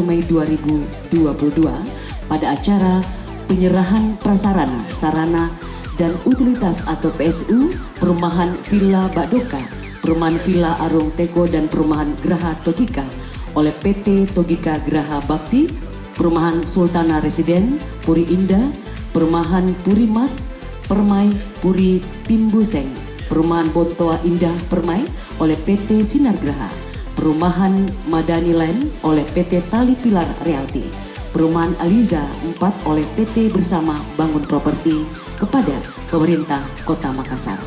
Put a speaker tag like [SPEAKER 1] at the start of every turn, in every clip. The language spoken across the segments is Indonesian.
[SPEAKER 1] Mei 2022 pada acara penyerahan prasarana, sarana, dan utilitas atau PSU Perumahan Villa Badoka, Perumahan Villa Arung Teko, dan Perumahan Graha Togika oleh PT Togika Graha Bakti, Perumahan Sultana Residen Puri Indah, Perumahan Puri Mas Permai Puri Timbuseng, Perumahan Bontoa Indah Permai oleh PT Sinar Graha, Perumahan Madani Land oleh PT Tali Pilar Realty, Perumahan Aliza 4 oleh PT Bersama Bangun Properti kepada pemerintah Kota Makassar.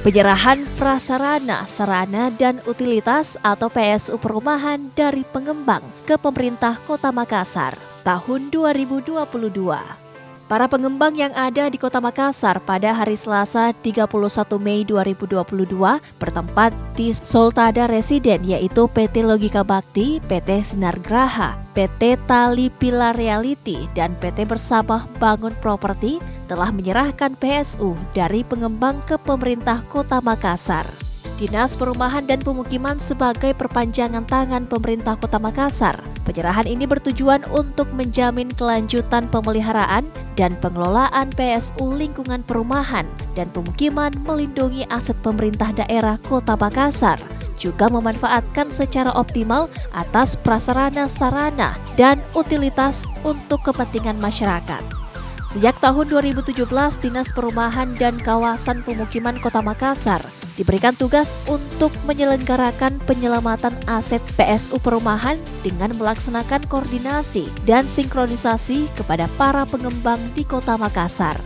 [SPEAKER 2] Penyerahan prasarana, sarana, dan utilitas atau PSU perumahan dari pengembang ke pemerintah Kota Makassar tahun 2022. Para pengembang yang ada di Kota Makassar pada hari Selasa 31 Mei 2022 bertempat di Soltada Residen, yaitu PT Logika Bakti, PT Sinar Graha, PT Tali Pilar Realty, dan PT Bersama Bangun Properti telah menyerahkan PSU dari pengembang ke pemerintah Kota Makassar. Dinas Perumahan dan Pemukiman sebagai perpanjangan tangan pemerintah Kota Makassar. Penyerahan ini bertujuan untuk menjamin kelanjutan pemeliharaan dan pengelolaan PSU lingkungan perumahan dan pemukiman, melindungi aset pemerintah daerah Kota Makassar, juga memanfaatkan secara optimal atas prasarana, sarana, dan utilitas untuk kepentingan masyarakat. Sejak tahun 2017, Dinas Perumahan dan Kawasan Pemukiman Kota Makassar diberikan tugas untuk menyelenggarakan penyelamatan aset PSU perumahan dengan melaksanakan koordinasi dan sinkronisasi kepada para pengembang di Kota Makassar.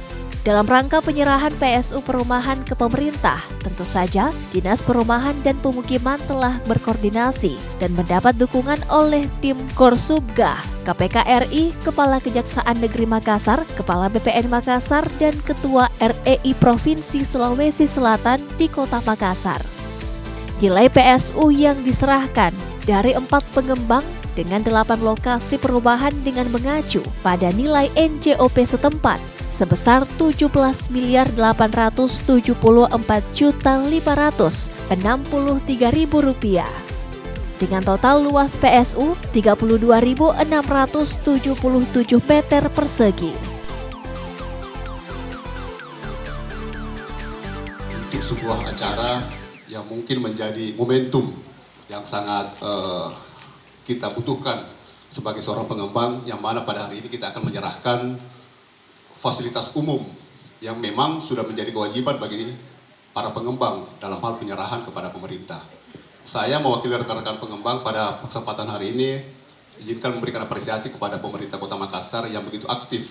[SPEAKER 2] Dalam rangka penyerahan PSU perumahan ke pemerintah, tentu saja Dinas Perumahan dan Pemukiman telah berkoordinasi dan mendapat dukungan oleh tim Korsubga, KPK RI, Kepala Kejaksaan Negeri Makassar, Kepala BPN Makassar, dan Ketua REI Provinsi Sulawesi Selatan di Kota Makassar. Nilai PSU yang diserahkan dari 4 pengembang dengan 8 lokasi perumahan dengan mengacu pada nilai NJOP setempat sebesar Rp17.824.563.000 dengan total luas PSU 32.677 meter persegi.
[SPEAKER 3] Untuk sebuah acara yang mungkin menjadi momentum yang sangat kita butuhkan sebagai seorang pengembang, yang mana pada hari ini kita akan menyerahkan fasilitas umum yang memang sudah menjadi kewajiban bagi para pengembang dalam hal penyerahan kepada pemerintah. Saya mewakili rekan-rekan pengembang pada kesempatan hari ini izinkan memberikan apresiasi kepada pemerintah Kota Makassar yang begitu aktif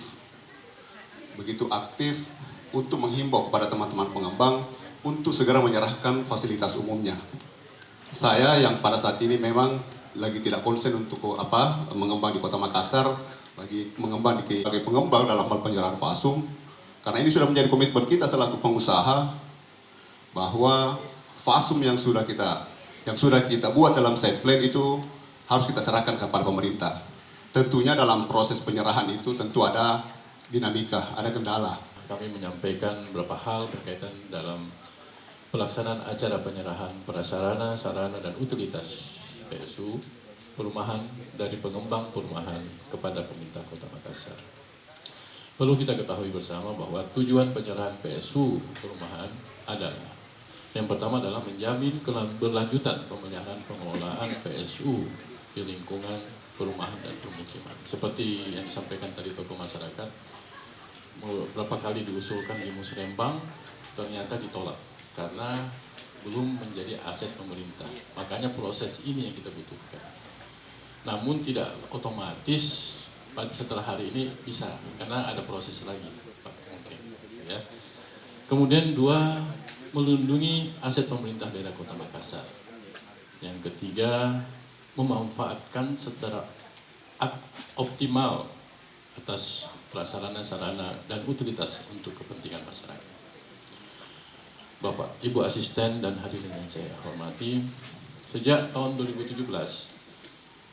[SPEAKER 3] untuk menghimbau kepada teman-teman pengembang untuk segera menyerahkan fasilitas umumnya. Saya yang pada saat ini memang lagi tidak konsen untuk mengembang di Kota Makassar, bagi mengembang sebagai pengembang dalam hal penyerahan fasum, karena ini sudah menjadi komitmen kita selaku pengusaha bahwa fasum yang sudah kita buat dalam site plan itu harus kita serahkan kepada pemerintah. Tentunya dalam proses penyerahan itu tentu ada dinamika, ada kendala.
[SPEAKER 4] Kami menyampaikan beberapa hal berkaitan dalam pelaksanaan acara penyerahan prasarana, sarana, dan utilitas PSU perumahan dari pengembang perumahan kepada pemerintah Kota Makassar. Perlu kita ketahui bersama bahwa tujuan penyerahan PSU perumahan adalah yang pertama adalah menjamin keberlanjutan pemeliharaan pengelolaan PSU di lingkungan perumahan dan permukiman. Seperti yang disampaikan tadi tokoh masyarakat, beberapa kali diusulkan di Musrembang, ternyata ditolak karena belum menjadi aset pemerintah. Makanya proses ini yang kita butuhkan. Namun tidak otomatis setelah hari ini bisa, karena ada proses lagi, Pak, mungkin. Ya. Kemudian 2, melindungi aset pemerintah daerah Kota Makassar. Yang ketiga, memanfaatkan secara optimal atas prasarana, sarana, dan utilitas untuk kepentingan masyarakat. Bapak, Ibu Asisten, dan hadirin yang saya hormati, sejak tahun 2017,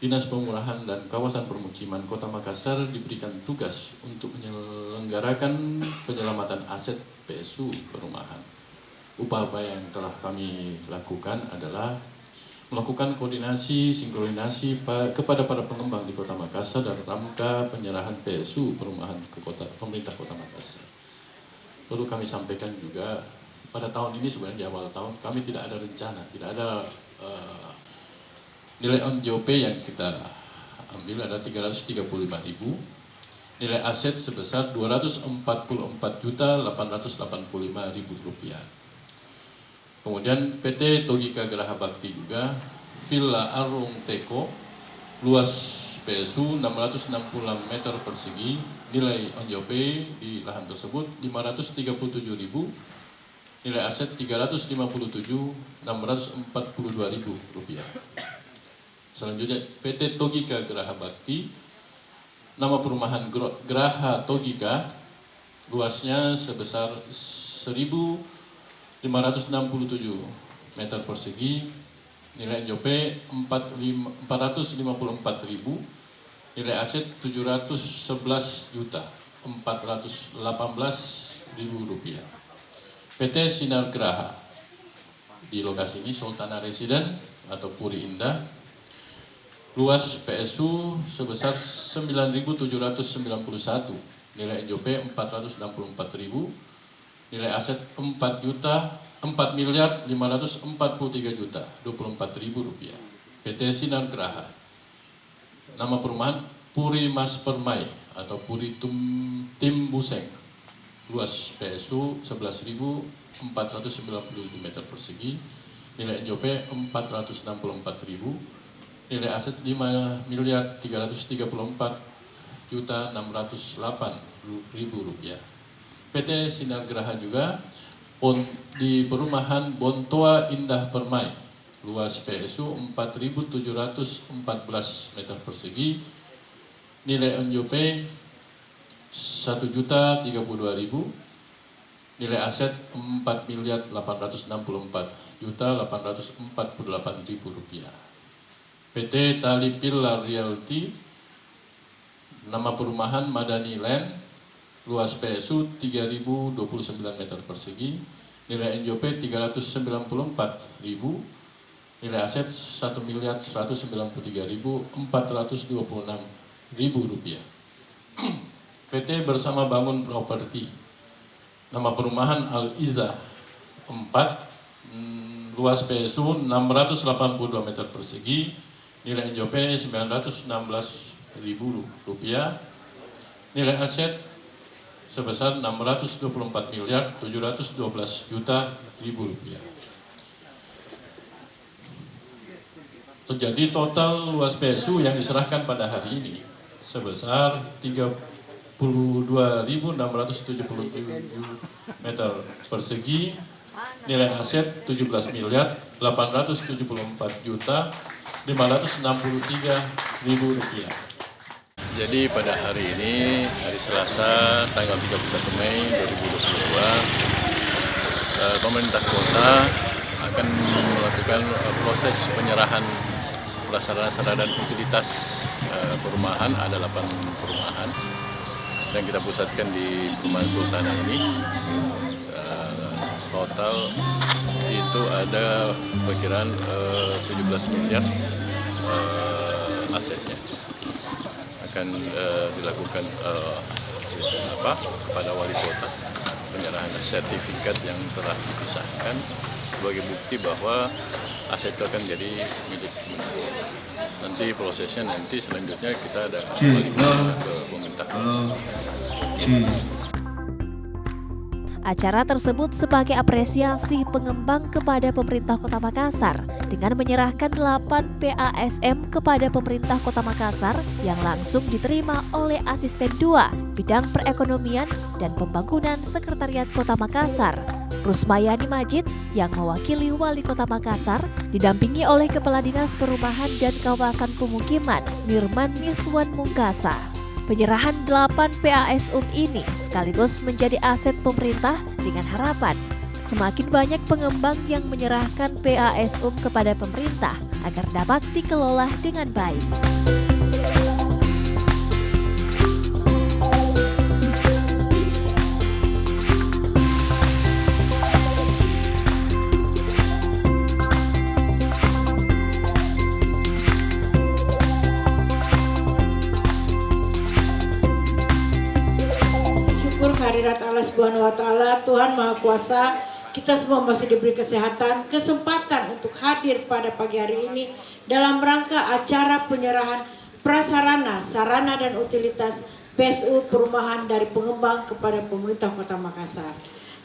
[SPEAKER 4] Dinas Perumahan dan Kawasan Permukiman Kota Makassar diberikan tugas untuk menyelenggarakan penyelamatan aset PSU perumahan. Upaya yang telah kami lakukan adalah melakukan koordinasi, sinkronisasi kepada para pengembang di Kota Makassar dalam rangka penyerahan PSU perumahan ke pemerintah Kota Makassar. Perlu kami sampaikan juga, pada tahun ini sebenarnya di awal tahun kami tidak ada rencana, tidak ada nilai NJOP yang kita ambil ada 335.000, nilai aset sebesar Rp244.885.000. Kemudian PT Togika Geraha Bakti juga, Villa Arung Teko, luas PSU 666 meter persegi, nilai NJOP di lahan tersebut 537.000, nilai aset Rp357.642.000. Selanjutnya PT Togika Geraha Bakti, nama perumahan Geraha Togika, luasnya sebesar 1.567 meter persegi, nilai NJOP 454.000, nilai aset Rp711.418.000. PT Sinar Geraha, di lokasi ini Sultana Residen atau Puri Indah, luas PSU sebesar 9.791, nilai NJOP 464.000, nilai aset Rp4.543.024.000. PT Sinar Geraha, nama perumahan Puri Mas Permai atau Puri Tim Buseng, luas PSU 11.497 meter persegi, nilai NJOP 464.000, nilai aset Rp5.334.608.000. PT Sinar Geraha juga di perumahan Bontoa Indah Permai, luas PSU 4.714 meter persegi, nilai NJOP 1.032.000, nilai aset Rp4.864.848.000. PT Tali Pilar Realty, nama perumahan Madani Land, luas PSU 3.029 meter persegi, nilai NJOP 394.000, nilai aset Rp1.193.426.000. PT Bersama Bangun Properti, nama perumahan Al-Iza 4, luas PSU 682 meter persegi, nilai NJOP Rp916.000, nilai aset sebesar Rp624.712.000. Terjadi total luas PSU yang diserahkan pada hari ini sebesar 32.677 meter persegi, nilai aset Rp17.874.563.000.
[SPEAKER 5] Jadi pada hari ini, hari Selasa, tanggal 31 Mei 2022, pemerintah kota akan melakukan proses penyerahan prasarana dan utilitas perumahan. Ada 8 perumahan yang kita pusatkan di perumahan Sultana ini. Total itu ada perkiraan 17 miliar asetnya. Akan dilakukan kepada wali kota penyerahan sertifikat yang telah dipisahkan sebagai bukti bahwa aset itu akan jadi milik nanti prosesnya selanjutnya kita ada kembali ke pemerintah.
[SPEAKER 2] Acara tersebut sebagai apresiasi pengembang kepada pemerintah Kota Makassar dengan menyerahkan 8 PASM kepada pemerintah Kota Makassar yang langsung diterima oleh Asisten 2 Bidang Perekonomian dan Pembangunan Sekretariat Kota Makassar, Rusmayani Majid, yang mewakili Wali Kota Makassar, didampingi oleh Kepala Dinas Perumahan dan Kawasan Pemukiman, Nirman Miswan Mungkasa. Penyerahan 8 PASUM ini sekaligus menjadi aset pemerintah dengan harapan semakin banyak pengembang yang menyerahkan PASUM kepada pemerintah agar dapat dikelola dengan baik.
[SPEAKER 6] Subhanahu wa taala, Tuhan Maha Kuasa, kita semua masih diberi kesehatan, kesempatan untuk hadir pada pagi hari ini dalam rangka acara penyerahan prasarana, sarana dan utilitas PSU Perumahan dari Pengembang kepada pemerintah Kota Makassar.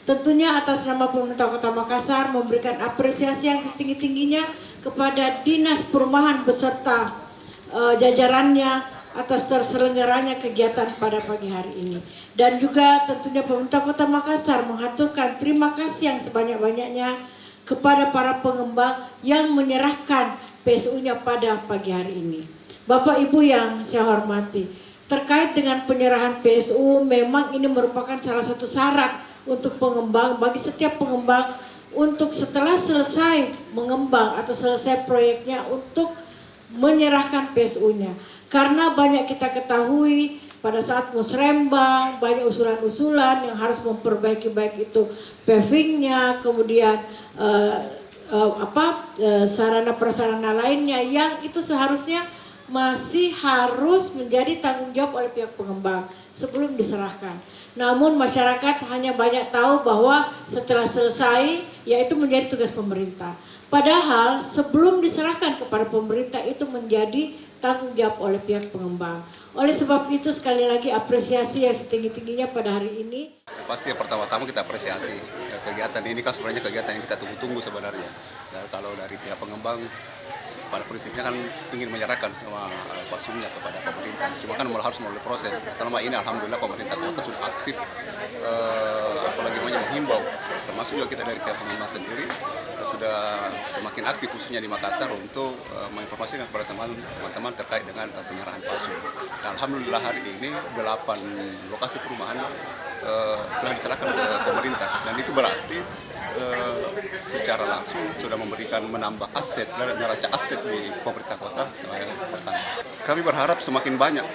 [SPEAKER 6] Tentunya atas nama pemerintah Kota Makassar memberikan apresiasi yang setinggi-tingginya kepada Dinas Perumahan beserta jajarannya atas terselenggaranya kegiatan pada pagi hari ini. Dan juga tentunya pemerintah Kota Makassar menghaturkan terima kasih yang sebanyak-banyaknya kepada para pengembang yang menyerahkan PSU-nya pada pagi hari ini. Bapak Ibu yang saya hormati, terkait dengan penyerahan PSU memang ini merupakan salah satu syarat untuk pengembang, bagi setiap pengembang untuk setelah selesai mengembang atau selesai proyeknya untuk menyerahkan PSU-nya. Karena banyak kita ketahui pada saat musrembang banyak usulan-usulan yang harus memperbaiki baik itu pavingnya, kemudian sarana prasarana lainnya yang itu seharusnya masih harus menjadi tanggung jawab oleh pihak pengembang sebelum diserahkan. Namun masyarakat hanya banyak tahu bahwa setelah selesai yaitu menjadi tugas pemerintah. Padahal sebelum diserahkan kepada pemerintah itu menjadi tanggung jawab oleh pihak pengembang. Oleh sebab itu sekali lagi apresiasi yang setinggi-tingginya pada hari ini.
[SPEAKER 3] Pasti yang pertama-tama kita apresiasi kegiatan ini kan sebenarnya kegiatan yang kita tunggu-tunggu sebenarnya. Dan kalau dari pihak pengembang pada prinsipnya kan ingin menyerahkan semua fasumnya kepada pemerintah. Cuma kan harus melalui proses. Selama ini alhamdulillah pemerintah kota sudah aktif, apalagi banyak menghimbau. Termasuk juga kita dari pihak pengembang sendiri sudah semakin aktif khususnya di Makassar untuk menginformasikan kepada teman-teman terkait dengan penyerahan fasum. Dan alhamdulillah hari ini 8 lokasi perumahan telah diserahkan ke pemerintah dan itu berarti secara langsung sudah memberikan menambah aset dan neraca aset di pemerintah kota sebagai pertama. Kami berharap semakin banyak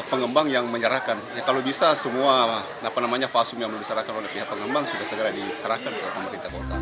[SPEAKER 3] pengembang yang menyerahkan. Ya, kalau bisa semua fasum yang diserahkan oleh pihak pengembang sudah segera diserahkan ke pemerintah kota.